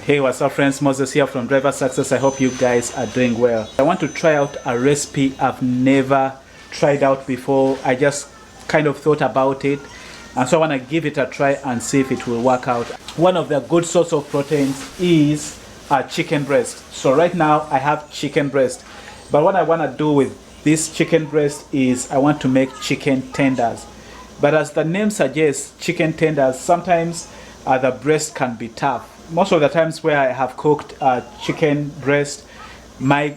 Hey, what's up friends, Moses here from Driver Success. I hope you guys are doing well. I want to try out a recipe I've never tried out before. I just kind of thought about it, and so I want to give it a try and see if it will work out. One of the good source of proteins is chicken breast. So right now I have chicken breast, but what I want to do with this chicken breast is I want to make chicken tenders. But as the name suggests, chicken tenders, sometimes the breast can be tough. Most of the times where I have cooked chicken breast, my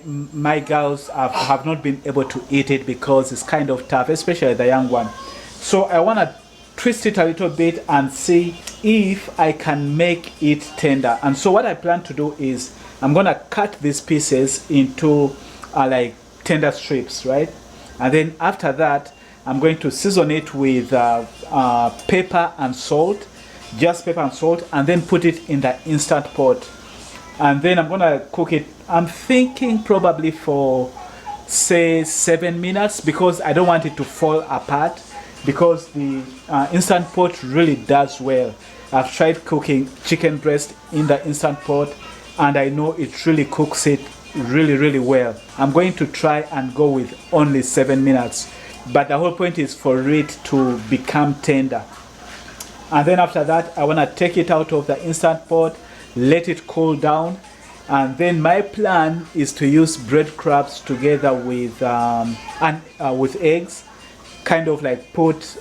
girls have not been able to eat it because it's kind of tough, especially the young one. So I want to twist it a little bit and see if I can make it tender. And so what I plan to do is I'm going to cut these pieces into like tender strips, right? And then after that, I'm going to season it with pepper and salt. Just pepper and salt, and then put it in the instant pot, and then I'm gonna cook it. I'm thinking probably for say 7 minutes, because I don't want it to fall apart, because the instant pot really does well. I've tried cooking chicken breast in the instant pot and I know it really cooks it really well. I'm going to try and go with only 7 minutes, but the whole point is for it to become tender. And then after that, I want to take it out of the instant pot, let it cool down, and then my plan is to use breadcrumbs together with eggs, kind of like put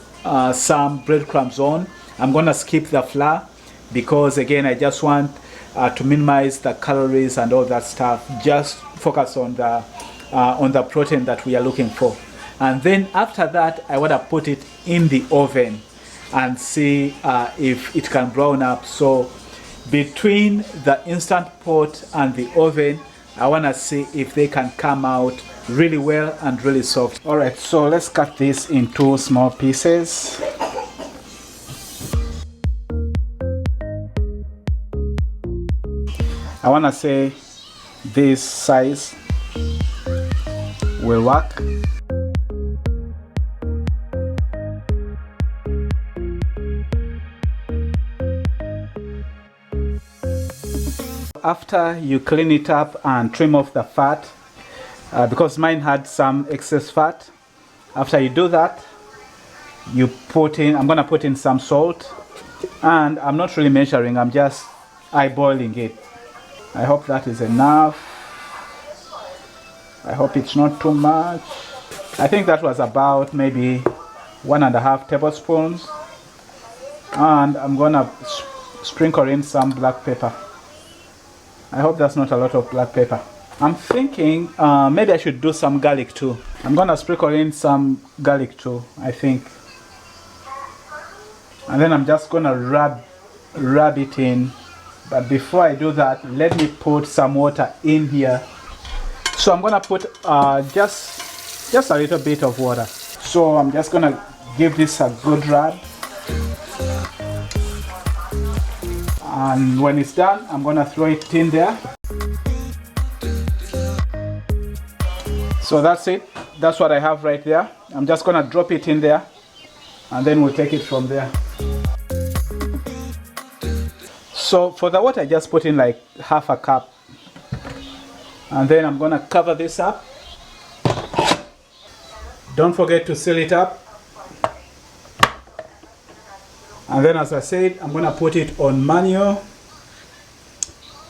some breadcrumbs on. I'm gonna skip the flour because again I just want to minimize the calories and all that stuff. Just focus on the protein that we are looking for. And then after that, I want to put it in the oven and see if it can brown up. So between the instant pot and the oven, I want to see if they can come out really well and really soft. All right, so let's cut this into small pieces. I want to say this size will work. After you clean it up and trim off the fat, because mine had some excess fat, after you do that, you put in, I'm gonna put in some salt, and I'm not really measuring, I'm just eyeballing it. I hope that is enough. I hope it's not too much. I think that was about maybe 1.5 tablespoons, and I'm gonna sprinkle in some black pepper. I hope that's not a lot of black pepper. I'm thinking maybe I should do some garlic too. I'm gonna sprinkle in some garlic too, I think. And then I'm just gonna rub it in. But before I do that, let me put some water in here. So I'm gonna put just a little bit of water. So I'm just gonna give this a good rub. And when it's done, I'm gonna throw it in there. So that's it. That's what I have right there. I'm just gonna drop it in there, and then we'll take it from there. So for the water, I just put in like half a cup. And then I'm gonna cover this up. Don't forget to seal it up. And then, as I said, I'm going to put it on manual.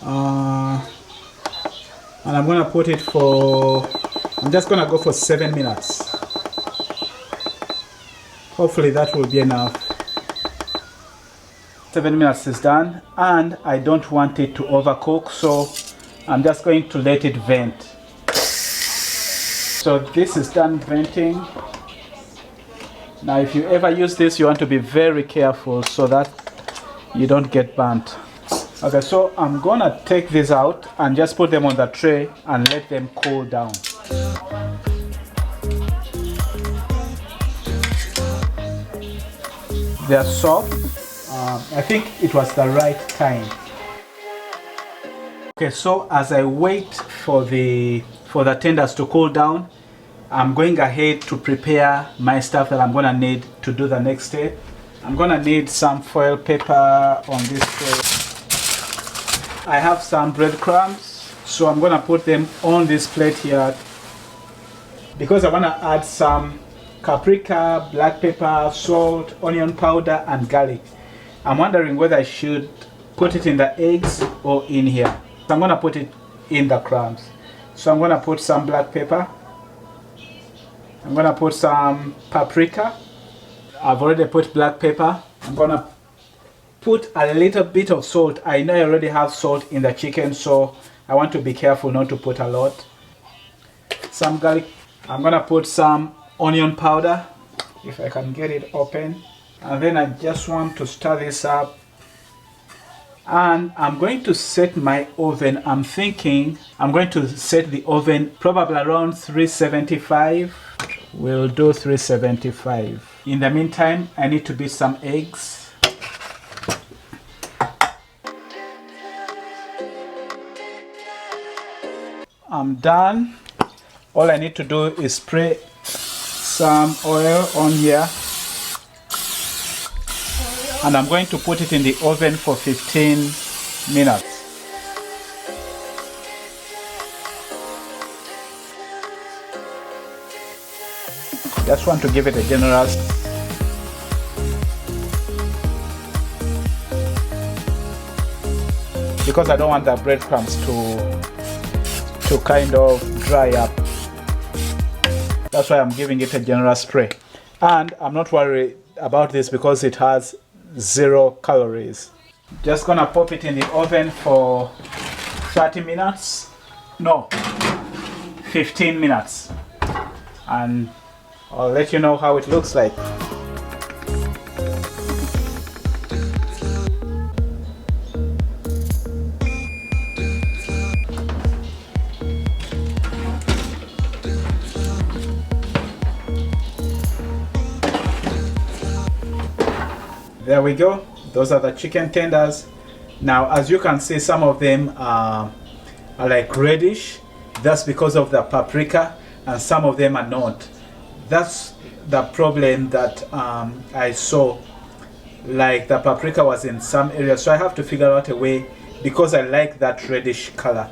And I'm going to put it for, I'm just going to go for 7 minutes. Hopefully that will be enough. 7 minutes is done, and I don't want it to overcook, so I'm just going to let it vent. So this is done venting. Now if you ever use this, you want to be very careful so that you don't get burnt. Okay, so I'm gonna take these out and just put them on the tray and let them cool down. They're soft. I think it was the right time. Okay, so as I wait for the tenders to cool down, I'm going ahead to prepare my stuff that I'm going to need to do the next step. I'm going to need some foil paper on this tray. I have some breadcrumbs, so I'm gonna put them on this plate here because I wanna add some paprika, black pepper, salt, onion powder, and garlic. I'm wondering whether I should put it in the eggs or in here. So I'm gonna put it in the crumbs. So I'm gonna put some black pepper. I'm gonna put some paprika. I've already put black pepper. I'm gonna put a little bit of salt. I know I already have salt in the chicken, so I want to be careful not to put a lot. Some garlic. I'm gonna put some onion powder, if I can get it open. And then I just want to stir this up. And I'm going to set my oven. I'm thinking I'm going to set the oven probably around 375. We'll do 375. In the meantime, I need to beat some eggs. I'm done. All I need to do is spray some oil on here. And I'm going to put it in the oven for 15 minutes. Just want to give it a generous. Because I don't want the breadcrumbs to kind of dry up. That's why I'm giving it a generous spray. And I'm not worried about this because it has 0 calories. Just gonna pop it in the oven for 30 minutes. No, 15 minutes. And I'll let you know how it looks like. There we go. Those are the chicken tenders. Now, as you can see, some of them are like reddish. That's because of the paprika, and some of them are not. That's the problem that I saw. Like the paprika was in some areas, so I have to figure out a way because I like that reddish color.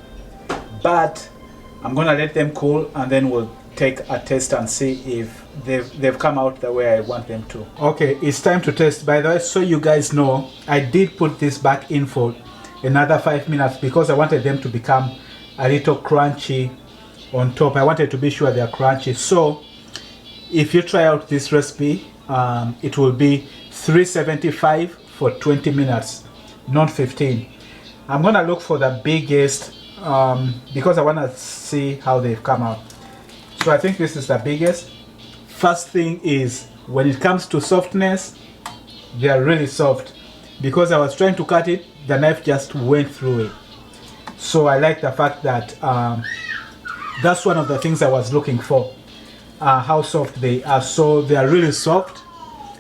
But I'm gonna let them cool and then we'll take a test and see if they've come out the way I want them to. Okay, it's time to test. By the way, so you guys know, I did put this back in for another 5 minutes because I wanted them to become a little crunchy on top. I wanted to be sure they're crunchy. So if you try out this recipe, it will be 375 for 20 minutes, not 15. I'm gonna look for the biggest because I want to see how they've come out. So I think this is the biggest. First thing is, when it comes to softness, they are really soft. Because I was trying to cut it, the knife just went through it. So I like the fact that that's one of the things I was looking for, how soft they are. So they are really soft.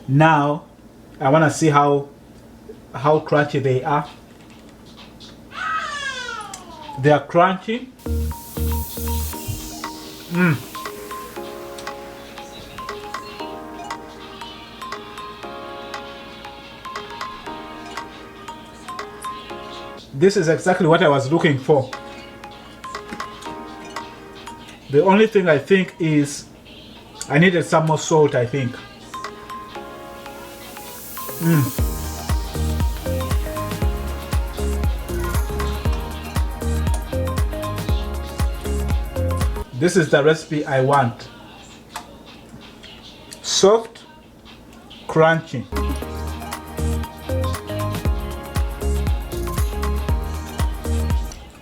Now I want to see how crunchy they are. They are crunchy. This is exactly what I was looking for. The only thing I think is I needed some more salt, I think. This is the recipe I want. Soft, crunchy.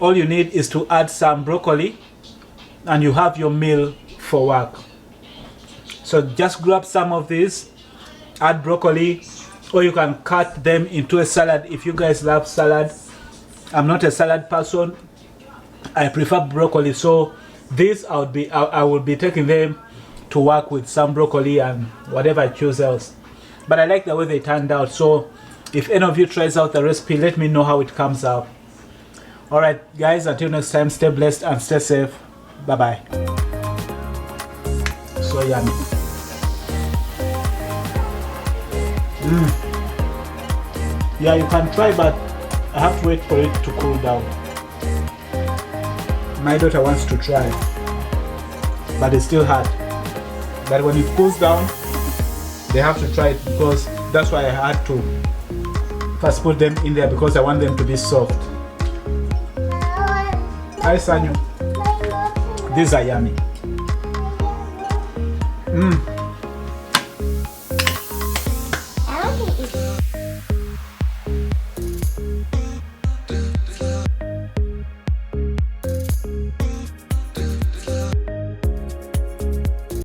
All you need is to add some broccoli and you have your meal for work. So just grab some of these, add broccoli, or you can cut them into a salad if you guys love salad. I'm not a salad person. I prefer broccoli, so this I will be taking them to work with some broccoli and whatever I choose else. But I like the way they turned out, so if any of you tries out the recipe, let me know how it comes out. Alright guys, until next time, stay blessed and stay safe. Bye bye. So yummy. Yeah, you can try, but I have to wait for it to cool down. My daughter wants to try, but it's still hard. But when it cools down, they have to try it, because that's why I had to first put them in there, because I want them to be soft. Hi Sanyu. These are yummy.